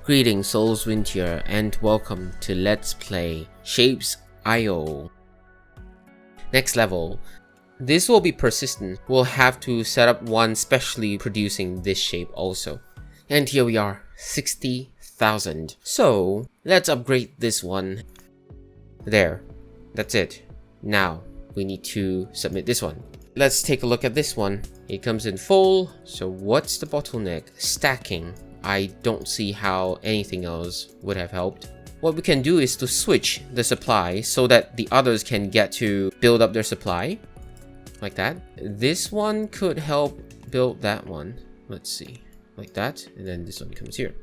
Greetings Soulswind here, and welcome to Let's Play Shapez.io. Next level. This will be persistent. We'll have to set up one specially producing this shape also. And here we are, 60,000. So let's upgrade this one. There, that's it. Now we need to submit this one. Let's take a look at this one. It comes in full. So what's the bottleneck? Stacking. I don't see how anything else would have helped. What we can do is to switch the supply so that the others can get to build up their supply. Like that. This one could help build that one. Let's see. Like that. And then this one comes here.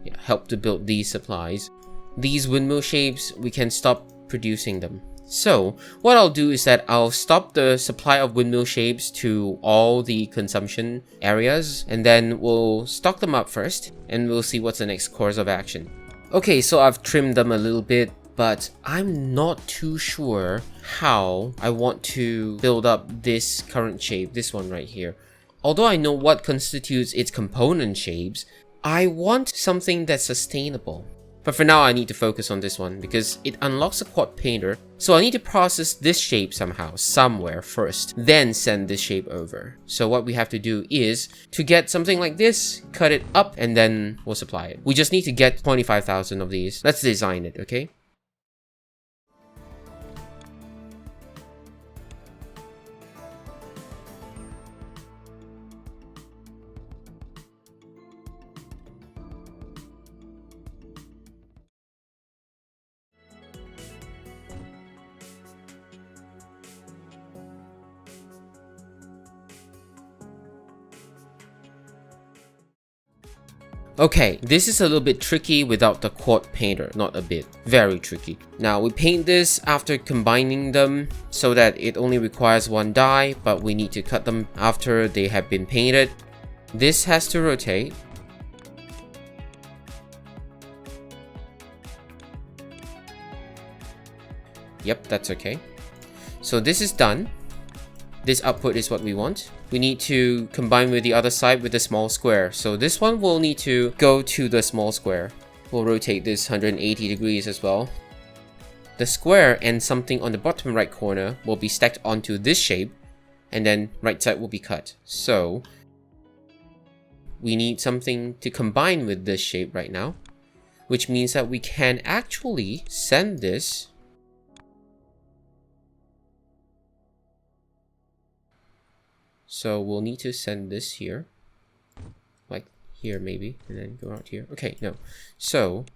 Yeah, help to build these supplies. These windmill shapes, we can stop producing them. So what I'll do is that I'll stop the supply of windmill shapes to all the consumption areas, and then we'll stock them up first and we'll see what's the next course of action. Okay, so I've trimmed them a little bit, but I'm not too sure how I want to build up this current shape, this one right here. Although I know what constitutes its component shapes, I want something that's sustainable. But for now, I need to focus on this one because it unlocks a quad painter. So I need to process this shape somehow, somewhere first, then send this shape over. So what we have to do is to get something like this, cut it up, and then we'll supply it. We just need to get 25,000 of these. Let's design it, okay? Okay, this is a little bit tricky without the quad painter. Not a bit, very tricky. Now we paint this after combining them so that it only requires one die, but we need to cut them after they have been painted. This has to rotate. Yep, that's okay. So this is done. This output is what we want. We need to combine with the other side with the small square. So this one will need to go to the small square. We'll rotate this 180 degrees as well. The square and something on the bottom right corner will be stacked onto this shape, and then right side will be cut. So we need something to combine with this shape right now, which means that we can actually send this . So we'll need to send this here, like here maybe, and then go out here. Okay, no. So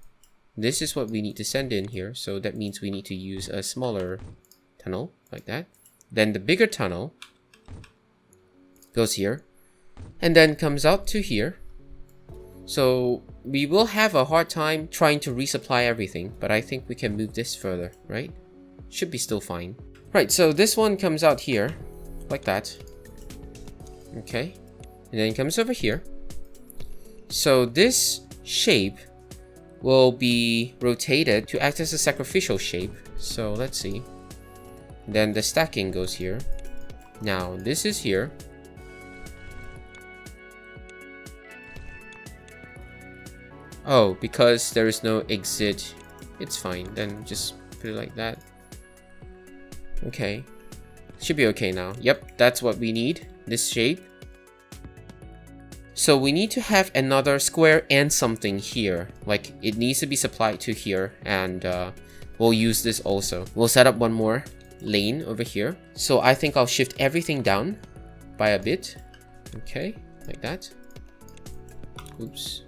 this is what we need to send in here. So that means we need to use a smaller tunnel like that. Then the bigger tunnel goes here and then comes out to here. So we will have a hard time trying to resupply everything, but I think we can move this further, right? Should be still fine. Right, so this one comes out here like that. Okay, and then it comes over here. So this shape will be rotated to act as a sacrificial shape. So let's see. Then the stacking goes here. Now this is here. Oh, because there is no exit, it's fine. Then just put it like that. Okay, should be okay now. Yep, that's what we need. This shape. So we need to have another square and something here. Like it needs to be supplied to here, and we'll use this also. We'll set up one more lane over here. So I think I'll shift everything down by a bit. Okay, like that. Oops.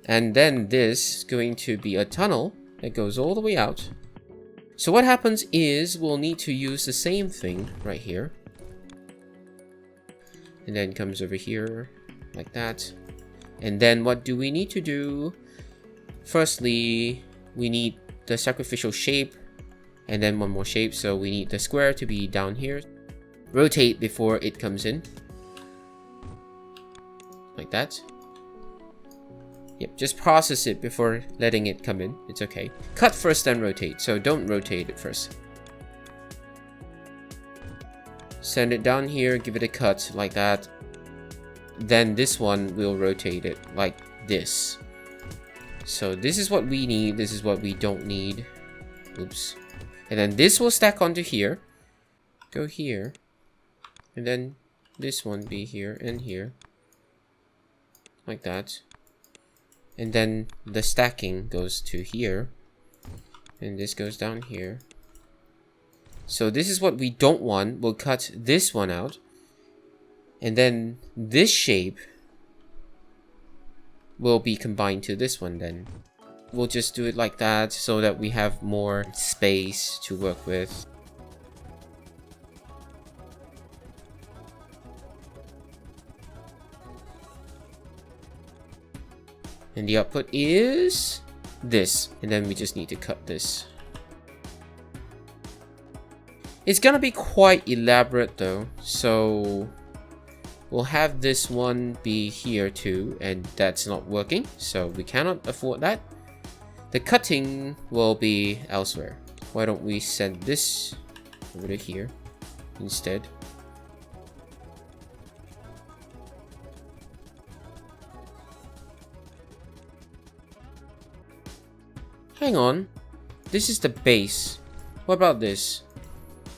And then this is going to be a tunnel that goes all the way out. So what happens is we'll need to use the same thing right here. And then comes over here like that. And then what do we need to do? Firstly, we need the sacrificial shape and then one more shape. So we need the square to be down here. Rotate before it comes in. Like that. Yep, just process it before letting it come in. It's okay. Cut first, then rotate. So don't rotate it first. Send it down here, give it a cut like that. Then this one will rotate it like this. So this is what we need, this is what we don't need. Oops. And then this will stack onto here. Go here. And then this one be here and here. Like that. And then the stacking goes to here. And this goes down here. So this is what we don't want. We'll cut this one out. And then this shape will be combined to this one then. We'll just do it like that so that we have more space to work with. And the output is this. And then we just need to cut this. It's gonna be quite elaborate though. So we'll have this one be here too. And that's not working. So we cannot afford that. The cutting will be elsewhere. Why don't we send this over to here instead? Hang on. This is the base. What about this?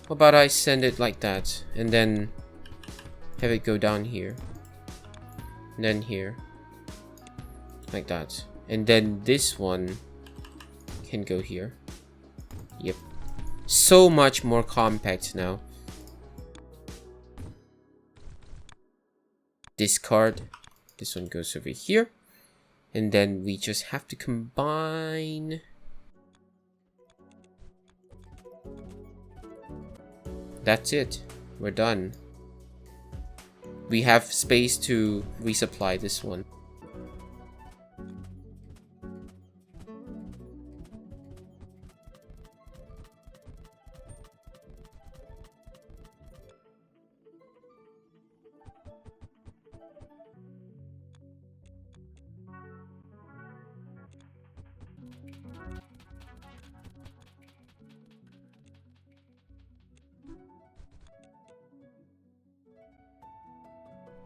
What about I send it like that and then have it go down here. And then here. Like that. And then this one can go here. Yep. So much more compact now. Discard. This one goes over here. And then we just have to combine. That's it. We're done. We have space to resupply this one.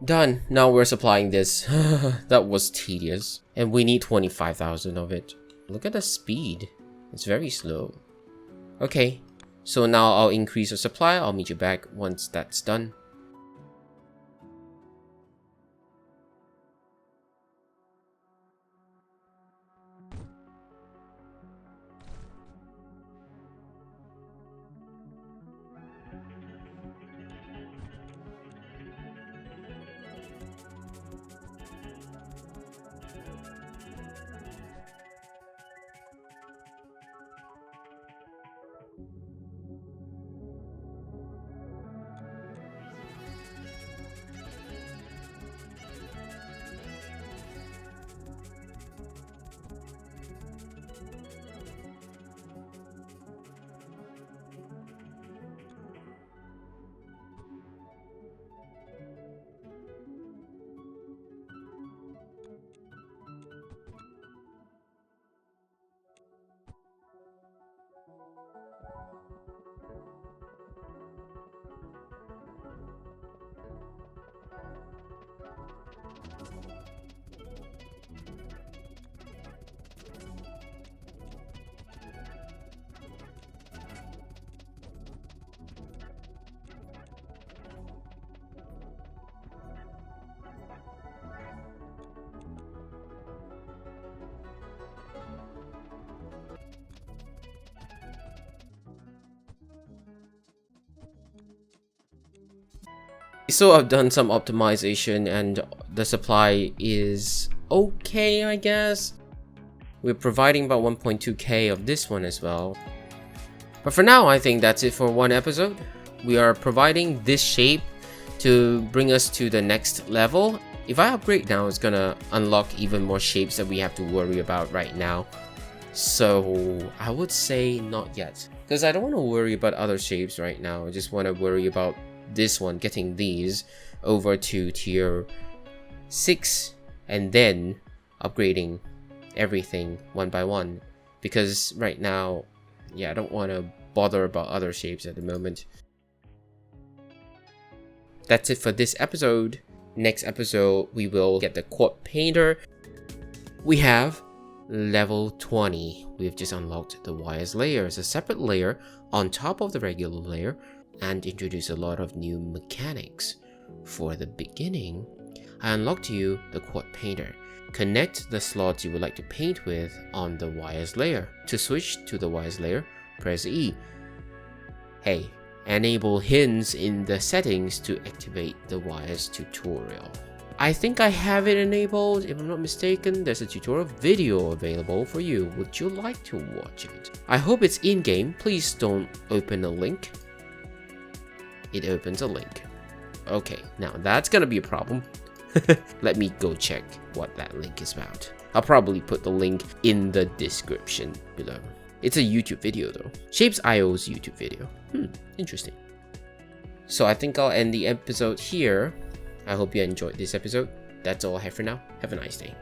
Done. Now we're supplying this. That was tedious. And we need 25,000 of it. Look at the speed. It's very slow. Okay. So now I'll increase the supply. I'll meet you back once that's done. So I've done some optimization and the supply is okay, I guess. We're providing about 1.2k of this one as well. But for now, I think that's it for one episode. We are providing this shape to bring us to the next level. If I upgrade now, it's gonna unlock even more shapes that we have to worry about right now. So I would say not yet. Because I don't want to worry about other shapes right now. I just want to worry about this one, getting these over to tier 6 and then upgrading everything one by one, because right now, yeah, I don't want to bother about other shapes at the moment. That's it for this episode. Next episode we will get the quad painter. We have Level 20. We've just unlocked the wires layer as a separate layer on top of the regular layer and introduced a lot of new mechanics. For the beginning, I unlocked you the quad painter. Connect the slots you would like to paint with on the wires layer. To switch to the wires layer, press E. Hey, enable hints in the settings to activate the wires tutorial. I think I have it enabled. If I'm not mistaken, there's a tutorial video available for you. Would you like to watch it? I hope it's in-game. Please don't open a link. It opens a link. Okay, now that's gonna be a problem. Let me go check what that link is about. I'll probably put the link in the description below. It's a YouTube video though. Shapez.io's YouTube video. Interesting. So I think I'll end the episode here. I hope you enjoyed this episode. That's all I have for now. Have a nice day.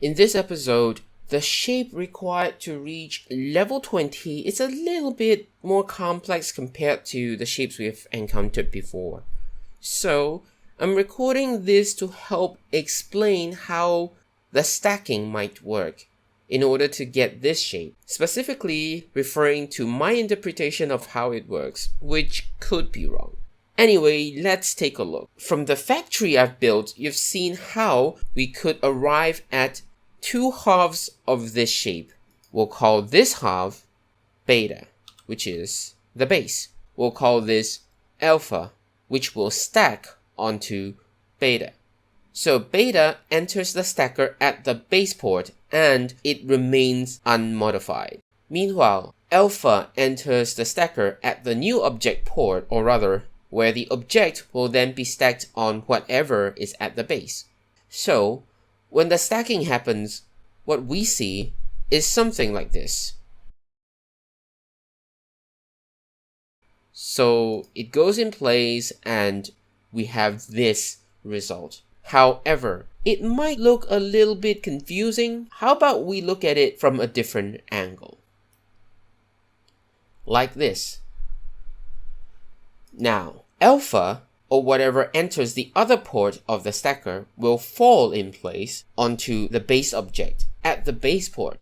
In this episode, the shape required to reach level 20 is a little bit more complex compared to the shapes we have encountered before. So, I'm recording this to help explain how the stacking might work in order to get this shape, specifically referring to my interpretation of how it works, which could be wrong. Anyway, let's take a look. From the factory I've built, you've seen how we could arrive at two halves of this shape. We'll call this half beta, which is the base. We'll call this alpha, which will stack onto beta. So beta enters the stacker at the base port and it remains unmodified. Meanwhile, alpha enters the stacker at the new object port, or rather, where the object will then be stacked on whatever is at the base. So, when the stacking happens, what we see is something like this. So, it goes in place and we have this result. However, it might look a little bit confusing. How about we look at it from a different angle? Like this. Now, alpha, or whatever enters the other port of the stacker, will fall in place onto the base object at the base port.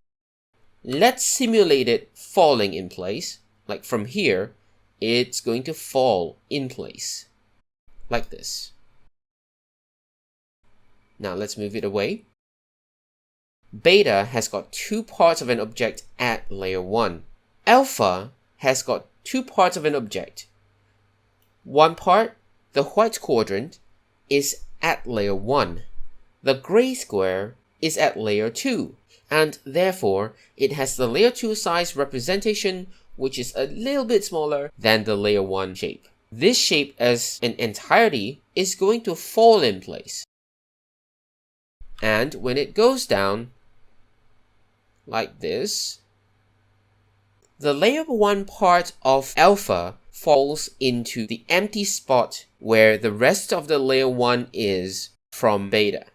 Let's simulate it falling in place. Like from here, it's going to fall in place. Like this. Now let's move it away. Beta has got two parts of an object at layer 1. Alpha has got two parts of an object. One part, the white quadrant, is at layer 1. The gray square is at layer 2, and therefore it has the layer 2 size representation, which is a little bit smaller than the layer 1 shape. This shape as an entirety is going to fall in place. And when it goes down, like this, the layer 1 part of alpha falls into the empty spot where the rest of the layer 1 is from beta.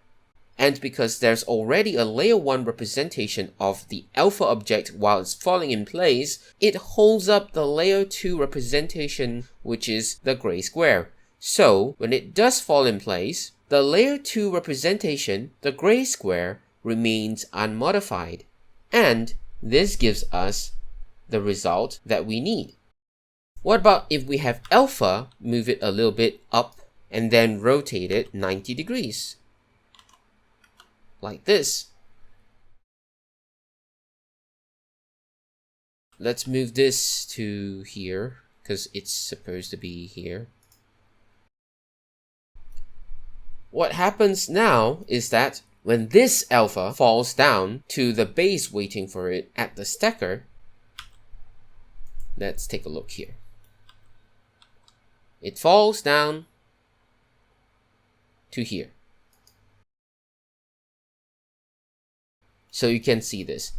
And because there's already a layer 1 representation of the alpha object while it's falling in place, it holds up the layer 2 representation, which is the gray square. So when it does fall in place, the layer 2 representation, the gray square, remains unmodified. And this gives us the result that we need. What about if we have alpha, move it a little bit up, and then rotate it 90 degrees? Like this. Let's move this to here, because it's supposed to be here. What happens now is that when this alpha falls down to the base waiting for it at the stacker, let's take a look here. It falls down to here. So you can see this.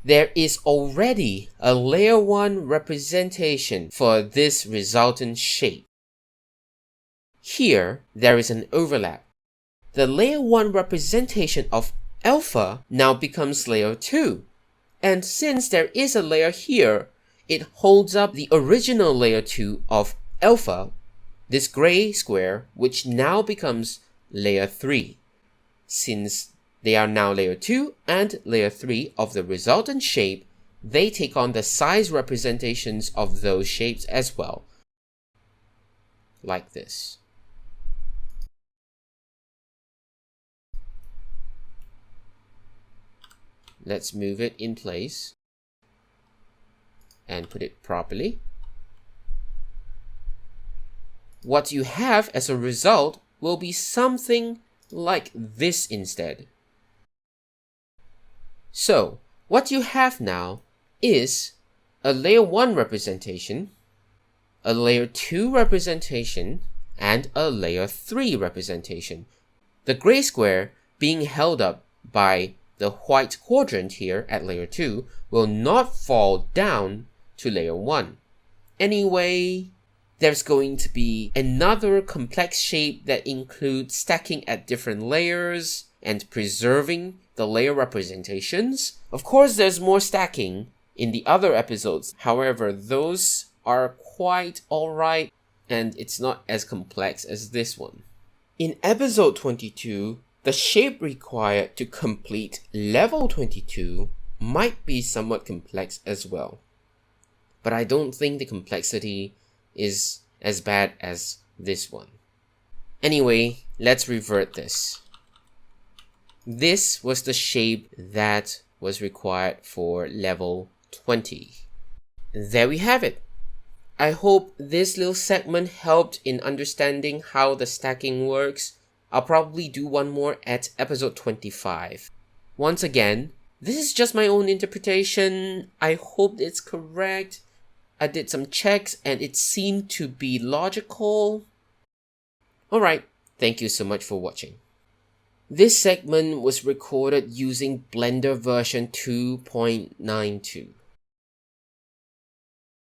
There is already a layer 1 representation for this resultant shape. Here, there is an overlap. The layer 1 representation of alpha now becomes layer 2. And since there is a layer here, it holds up the original layer 2 of alpha, this gray square, which now becomes layer 3. Since they are now layer 2 and layer 3 of the resultant shape, they take on the size representations of those shapes as well. Like this. Let's move it in place and put it properly. What you have as a result will be something like this instead. So, what you have now is a layer 1 representation, a layer 2 representation, and a layer 3 representation. The gray square being held up by the white quadrant here at layer 2 will not fall down to layer 1. Anyway, there's going to be another complex shape that includes stacking at different layers and preserving the layer representations. Of course, there's more stacking in the other episodes. However, those are quite alright and it's not as complex as this one. In episode 22, the shape required to complete level 22 might be somewhat complex as well. But I don't think the complexity is as bad as this one. Anyway, let's revert this. This was the shape that was required for level 20. There we have it. I hope this little segment helped in understanding how the stacking works. I'll probably do one more at episode 25. Once again, this is just my own interpretation. I hope it's correct. I did some checks and it seemed to be logical. Alright, thank you so much for watching. This segment was recorded using Blender version 2.92.